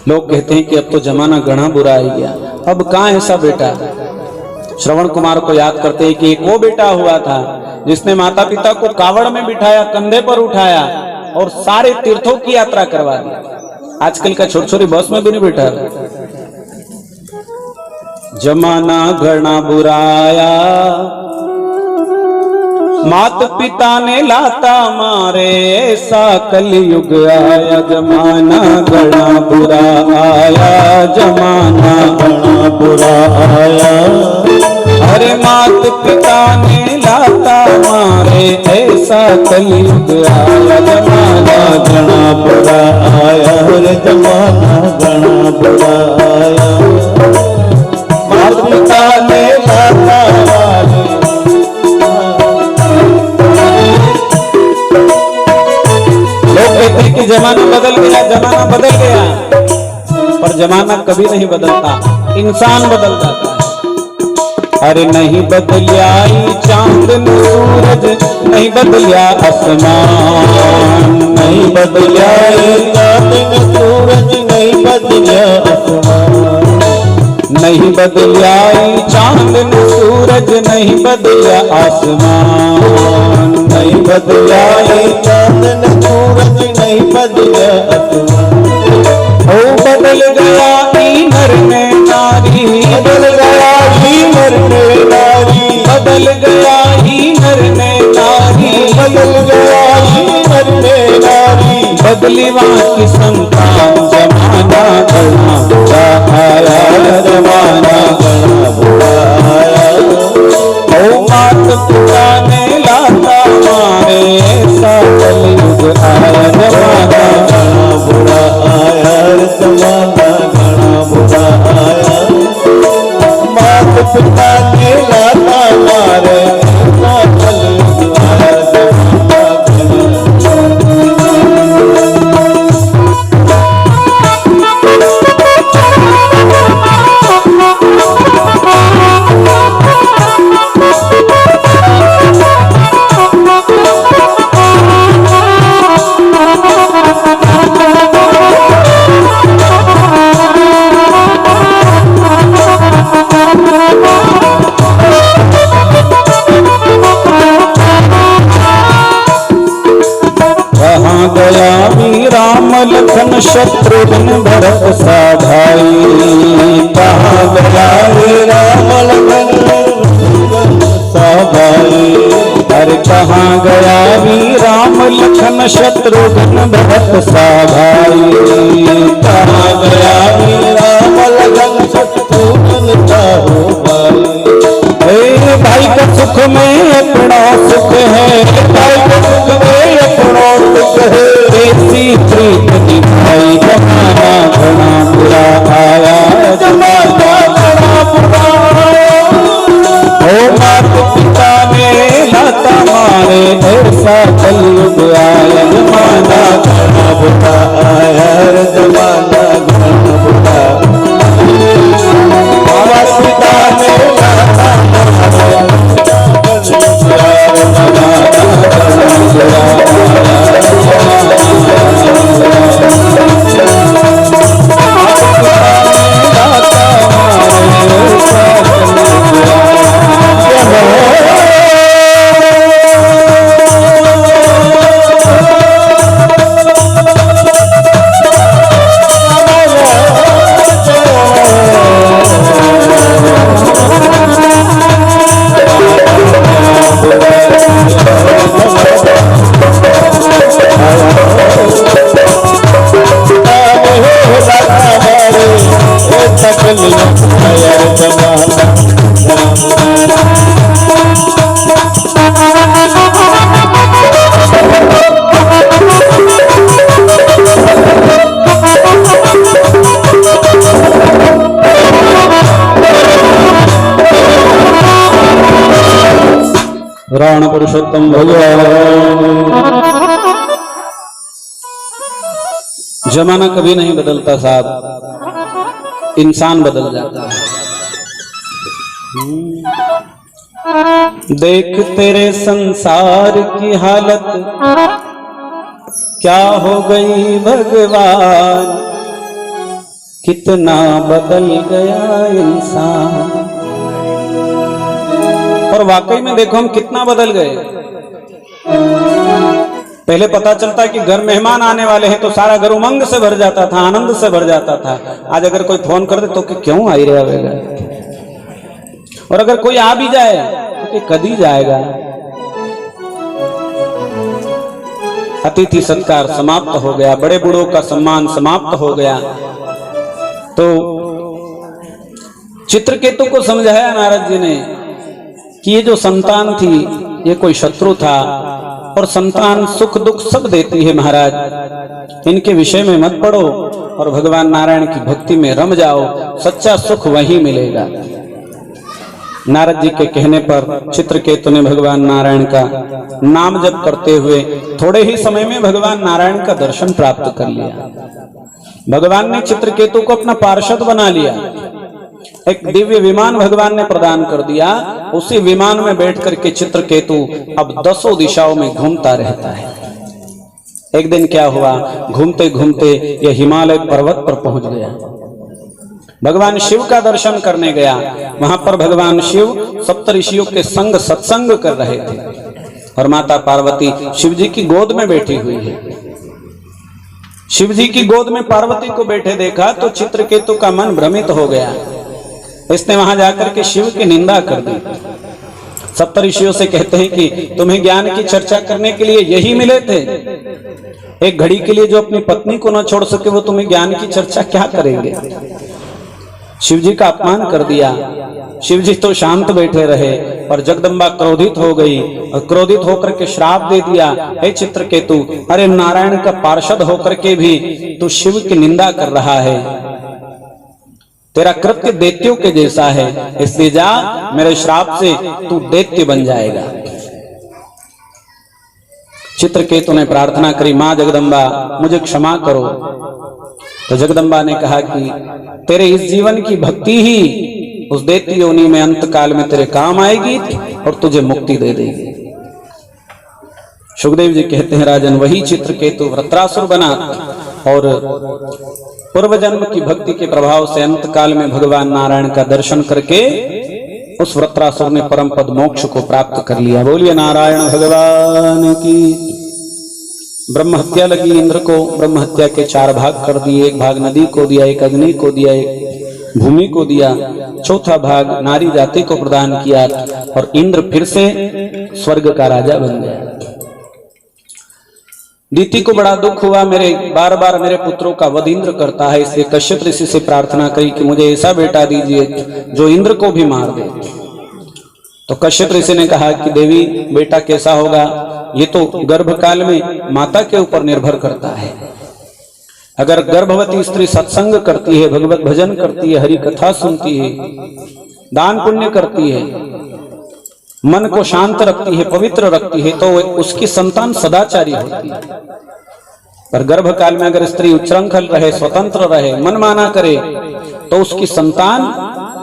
लोग कहते हैं कि अब तो जमाना घना बुरा आ गया, अब कहाँ ऐसा बेटा। श्रवण कुमार को याद करते हैं कि एक वो बेटा हुआ था जिसने माता पिता को कावड़ में बिठाया, कंधे पर उठाया और सारे तीर्थों की यात्रा करवा दी। आजकल का छोटी छोटी बस में भी नहीं बैठा। जमाना घना बुरा आया, मात पिता ने लाता मारे, ऐसा कलयुग आया। जमाना घना बुरा आया, जमाना घना बुरा आया। अरे मात पिता ने लाता मारे, ऐसा कलयुग आया। जमाना घना बुरा आया, जमाना घना बुरा आया। मात पिता ने लाता मारे, कि जमाना बदल गया, जमाना बदल गया, पर जमाना कभी नहीं बदलता, इंसान बदल जाता है। अरे नहीं बदलिया चांद न सूरज, नहीं बदलिया आसमान, नहीं बदलिया चांद न सूरज, नहीं बदलिया आसमान, नहीं बदलिया चांद न सूरज, नहीं बदलिया आसमान, नहीं बदलिया चांद न सूरज, नहीं बदलिया आसमान। ओ बदल गया ई नर में नारी, बदल गया ई नर में नारी, बदल गया ई नर में नारी, बदल गया ई नर में नारी। बदली वहाँ की संतान, जमाना घना बुरा आया, जमाना घना बुरा आया। ओ मात पिता ने लाता मारे, ऐसा कलयुग आया। जमाना घना बुरा आया, जमाना घना बुरा आया। मात पिता ने लाता मारे, ऐसा कलयुग आया। लखन शत्रुघ्न भरत सा भाई, कहाँ गया राम लखन सा भाई। अरे कहाँ गया राम लखन शत्रुघ्न भरत सा भाई, कहाँ गया राम लखन शत्रुघ्न सा भाई। भाई का सुख में अपना सुख है, भाई का सुख में अपना सुख है, ऐसी प्रीत निभाई। जमाना घना बुरा आया, जमाना घना बुरा आया। ओ मात पिता ने लाता मारे, ऐसा कलयुग आया। जमाना घना बुरा आया, जमाना घना बुरा। माता पिता ने लाता मारे, रावण पुरुषोत्तम भगवान। जमाना कभी नहीं बदलता साहब, इंसान बदल जाता है। देख तेरे संसार की हालत क्या हो गई भगवान, कितना बदल गया इंसान। और वाकई में देखो हम कितना बदल गए। पहले पता चलता है कि घर मेहमान आने वाले हैं तो सारा घर उमंग से भर जाता था, आनंद से भर जाता था। आज अगर कोई फोन कर दे तो कि क्यों आई रहेगा, और अगर कोई आ भी जाए तो कि कदी जाएगा। अतिथि सत्कार समाप्त हो गया, बड़े बूढ़ों का सम्मान समाप्त हो गया। तो चित्रकेतु को समझाया नारद जी ने कि ये जो संतान थी ये कोई शत्रु था, और संतान सुख दुख सब देती है महाराज, इनके विषय में मत पड़ो और भगवान नारायण की भक्ति में रम जाओ, सच्चा सुख वहीं मिलेगा। नारद जी के कहने पर चित्रकेतु ने भगवान नारायण का नाम जप करते हुए थोड़े ही समय में भगवान नारायण का दर्शन प्राप्त कर लिया। भगवान ने चित्रकेतु को अपना पार्षद बना लिया। एक दिव्य विमान भगवान ने प्रदान कर दिया। उसी विमान में बैठ करके चित्रकेतु अब 10 दिशाओं में घूमता रहता है। एक दिन क्या हुआ, घूमते घूमते यह हिमालय पर्वत पर पहुंच गया। भगवान शिव का दर्शन करने गया। वहां पर भगवान शिव सप्तऋषियों के संग सत्संग कर रहे थे, और माता पार्वती शिव जी की गोद में बैठी हुई है। शिव जी की गोद में पार्वती को बैठे देखा तो चित्रकेतु का मन भ्रमित हो गया। इसने वहां जाकर के शिव की निंदा कर दी। सप्तऋषियों से कहते हैं कि तुम्हें ज्ञान की चर्चा करने के लिए यही मिले थे। एक घड़ी के लिए जो अपनी पत्नी को न छोड़ सके वो तुम्हें ज्ञान की चर्चा क्या करेंगे। शिव जी का अपमान कर दिया। शिव जी तो शांत बैठे रहे, और जगदम्बा क्रोधित हो गई और क्रोधित होकर के श्राप दे दिया, हे चित्रकेतु, अरे नारायण का पार्षद होकर के भी तू शिव की निंदा कर रहा है, तेरा कृत्य दैत्यों के जैसा है, इसलिए जा, मेरे श्राप से तू दैत्य बन जाएगा। चित्रकेतु ने प्रार्थना करी, मां जगदम्बा मुझे क्षमा करो। तो जगदम्बा ने कहा कि तेरे इस जीवन की भक्ति ही उस दैत्य योनि में अंत काल में तेरे काम आएगी और तुझे मुक्ति दे देगी। सुखदेव जी कहते हैं, राजन वही चित्रकेतु वृत्रासुर बना, और पूर्व जन्म की भक्ति के प्रभाव से अंत काल में भगवान नारायण का दर्शन करके उस वृत्रासुर ने परम पद मोक्ष को प्राप्त कर लिया। बोलिए नारायण भगवान की। ब्रह्म हत्या लगी इंद्र को। ब्रह्म हत्या के 4 भाग कर दिए। एक भाग नदी को दिया, एक अग्नि को दिया, एक भूमि को दिया, चौथा भाग नारी जाति को प्रदान किया, और इंद्र फिर से स्वर्ग का राजा बन गया। दीति को बड़ा दुख हुआ, मेरे बार बार मेरे पुत्रों का वध इंद्र करता है, इसलिए कश्यप ऋषि से प्रार्थना करी कि मुझे ऐसा बेटा दीजिए जो इंद्र को भी मार दे। तो कश्यप ऋषि ने कहा कि देवी बेटा कैसा होगा, ये तो गर्भकाल में माता के ऊपर निर्भर करता है। अगर गर्भवती स्त्री सत्संग करती है, भगवत भजन करती है, हरि कथा सुनती है, दान पुण्य करती है, मन को शांत रखती है, पवित्र रखती है, तो उसकी संतान सदाचारी होती है। पर गर्भकाल में अगर स्त्री उच्छृंखल रहे, स्वतंत्र रहे, मनमाना करे, तो उसकी संतान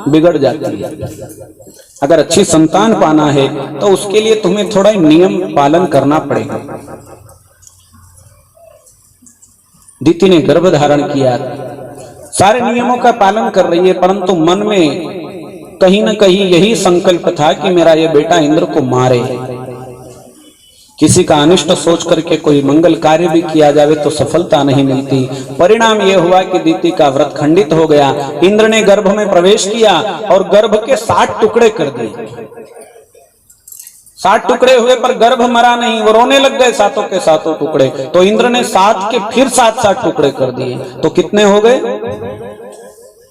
बिगड़ जाती है। अगर अच्छी संतान पाना है तो उसके लिए तुम्हें थोड़ा नियम पालन करना पड़ेगा। दीति ने गर्भ धारण किया, सारे नियमों का पालन कर रही है, परंतु मन में कहीं न कहीं यही संकल्प था कि मेरा ये बेटा इंद्र को मारे। किसी का अनिष्ट सोच करके कोई मंगल कार्य भी किया जावे तो सफलता नहीं मिलती। परिणाम यह हुआ कि दीति का व्रत खंडित हो गया। इंद्र ने गर्भ में प्रवेश किया और गर्भ के 60 टुकड़े कर दिए। 60 टुकड़े हुए पर गर्भ मरा नहीं, वो रोने लग गए सातों के सातों टुकड़े। तो इंद्र ने 7 के फिर 7 टुकड़े कर दिए। तो कितने हो गए?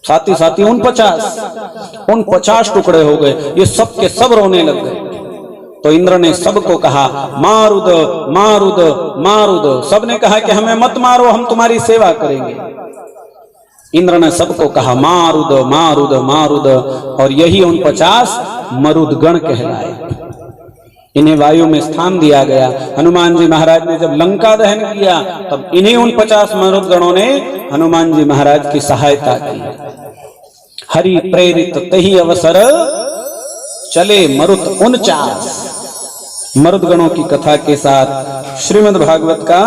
साथी 49 टुकड़े हो गए। ये सब के सब रोने लग गए। तो इंद्र ने सबको कहा मारुद मारुद मारुद। सबने कहा कि हमें मत मारो, हम तुम्हारी सेवा करेंगे। इंद्र ने सबको कहा मारुद मारुद मारुद, और यही 49 मरुदगण कहलाए। इन्हें वायु में स्थान दिया गया। हनुमान जी महाराज ने जब लंका दहन किया तब इन्हीं 49 मरुदगणों ने हनुमान जी महाराज की सहायता की। हरि प्रेरित तही अवसर चले मरुत 49 मरुद गणों की कथा के साथ श्रीमद् भागवत का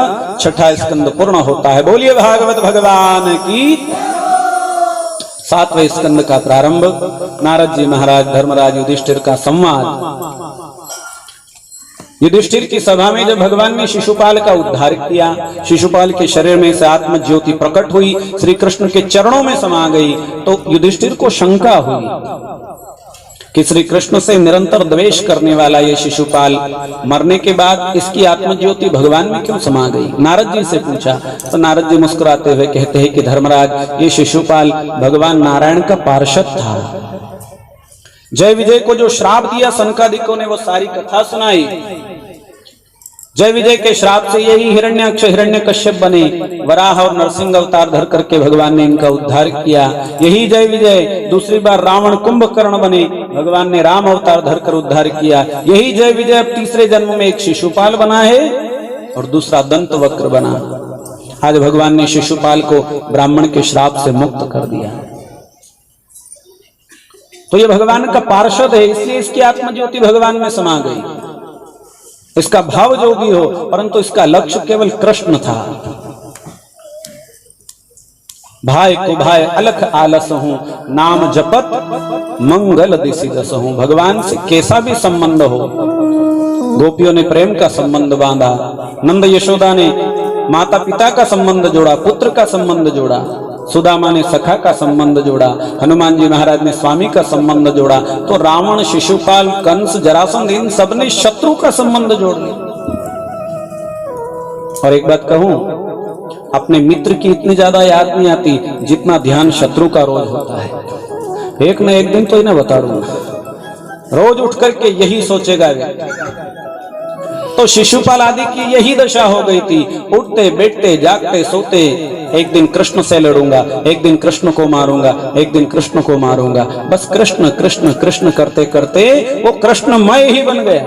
6ठा स्कंद पूर्ण होता है। बोलिए भागवत भगवान की। 7वें स्कंद का प्रारंभ। नारद जी महाराज धर्मराज युधिष्ठिर का संवाद। युधिष्ठिर की सभा में जब भगवान ने शिशुपाल का उद्धार किया, शिशुपाल के शरीर में से आत्म ज्योति प्रकट हुई, श्री कृष्ण के चरणों में समा गई, तो युधिष्ठिर को शंका हुई कि श्री कृष्ण से निरंतर द्वेष करने वाला ये शिशुपाल मरने के बाद इसकी आत्मज्योति भगवान में क्यों समा गई। नारद जी से पूछा तो नारद जी मुस्कुराते हुए कहते हैं कि धर्मराज, ये शिशुपाल भगवान नारायण का पार्षद था। जय विजय को जो श्राप दिया सनकादिकों ने, वो सारी कथा सुनाई। जय विजय के श्राप से यही हिरण्याक्ष हिरण्यकश्यप बने, वराह और नरसिंह अवतार धर करके भगवान ने इनका उद्धार किया। यही जय विजय दूसरी बार रावण कुंभकर्ण बने, भगवान ने राम अवतार धरकर उद्धार किया। यही जय विजय अब तीसरे जन्म में एक शिशुपाल बना है और दूसरा दंत वक्र बना। आज भगवान ने शिशुपाल को ब्राह्मण के श्राप से मुक्त कर दिया। तो ये भगवान का पार्षद है, इसलिए इसकी आत्मज्योति भगवान में समा गई। इसका भाव जो भी हो, परंतु इसका लक्ष्य केवल कृष्ण था। भाई को भाई अलख आलस हूं, नाम जपत मंगल दिशि दस हूं। भगवान से कैसा भी संबंध हो, गोपियों ने प्रेम का संबंध बांधा, नंद यशोदा ने माता पिता का संबंध जोड़ा, पुत्र का संबंध जोड़ा, सुदामा ने सखा का संबंध जोड़ा, हनुमान जी महाराज ने स्वामी का संबंध जोड़ा, तो रावण, शिशुपाल, कंस, जरासंध, इन सबने शत्रु का संबंध जोड़ लिया। और एक बात कहूं, अपने मित्र की इतनी ज्यादा याद नहीं आती जितना ध्यान शत्रु का रोज होता है। एक न एक दिन तो इन्हें बता दूंगा, रोज उठ करके यही सोचेगा। तो शिशुपाल आदि की यही दशा हो गई थी, उठते बैठते जागते सोते, एक दिन कृष्ण से लड़ूंगा, एक दिन कृष्ण को मारूंगा, एक दिन कृष्ण को मारूंगा। बस कृष्ण कृष्ण कृष्ण करते करते वो कृष्णमय ही बन गया।